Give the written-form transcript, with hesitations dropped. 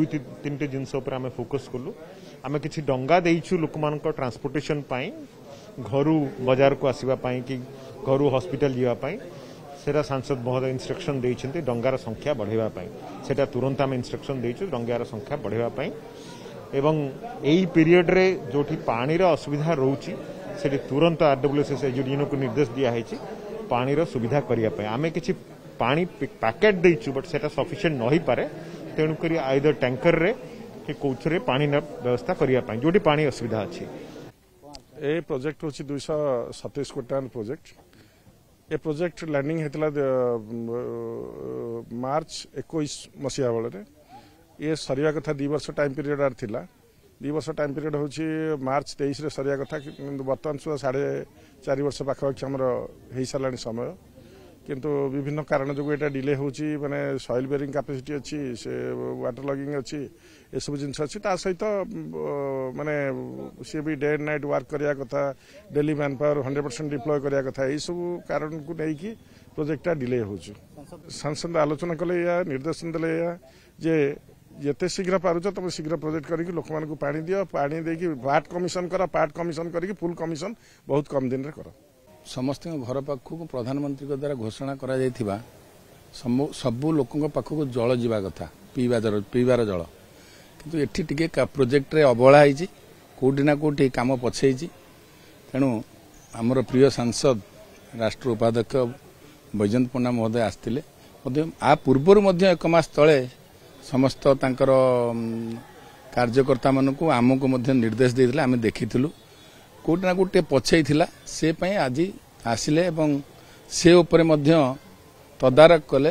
दुई तीन जिनस आम फोकस कलु आम कि डंगा देचु लोक मान ट्रांसपोर्टेशन घर बाजार को आसवाई कि घर हॉस्पिटल जावाई सेटा सांसद महोदय इंस्ट्रक्शन देइछन्ते डंगार संख्या बढ़ावाई सेटा तुरंत आम इंस्ट्रक्शन देइछु डंगार संख्या बढ़ावाई एवं एई पीरियड रे जोठी पानीर असुविधा रोची सेठी तुरंत आरडब्ल्यूएसएस एजुडीनो को निर्देश दिया है पानीर सुविधा करने आम कि पानी पैकेट देइछु बट सेटा सफिशिएंट नहीं पारे तेणुक आइदर टैंकर रे कि कौथरे पानी व्यवस्था करने जोटी पानी असुविधा अच्छी ए प्रोजेक्ट होची 227 कोटी प्रोजेक्ट ए प्रोजेक्ट लैंडिंग होता मार्च 21 मसीहा बेले ये सरिया कथा 2 वर्ष टाइम पीरियड आर थिला 2 वर्ष टाइम पीरियड होची मार्च 23 रे सरिया कथा बर्तमान सुधा 4.5 वर्ष पाखापाखि आमर हो सारा समय किंतु विभिन्न कारण जो ये डिले होची माने सॉइल बेरिंग कैपेसिटी अच्छी से वाटर लॉगिंग अच्छी ये सब जिन अच्छी सहित माने सी भी डे एंड नाइट वर्क करिया कथा डेली मैन पावर 100% डिप्लॉय करिया कथा ये सब कारण को लेकिन प्रोजेक्टा डिले होची सांसद आलोचना कले या निर्देशन देले या जे जिते शीघ्र पारुच तुम शीघ्र प्रोजेक्ट करके लोक मानक पानी दियो पानी देकी पार्ट कमिशन कर पार्ट कमिशन करके फुल कमिशन बहुत कम दिन रे कर समस्त घर पाखक प्रधानमंत्री द्वारा घोषणा करा जायथिबा सबु लोकों पाखक जल जीवा कथा पीबार जल किंतु एठी टिके प्रोजेक्ट रे अबहेला होईची कोठी ना कोठी काम पछेईची तेणु आमर प्रिय सांसद राष्ट्र उपाध्यक्ष बैजयंत पण्डा महोदय आसतिले आ पूर्व एक मास तले समस्त तांकर कार्यकर्ता मानक आमको निर्देश देते आम देखीलु कोटी ना कोटी पछई थिला से आज आसिले एवं से उपरे तदारक कले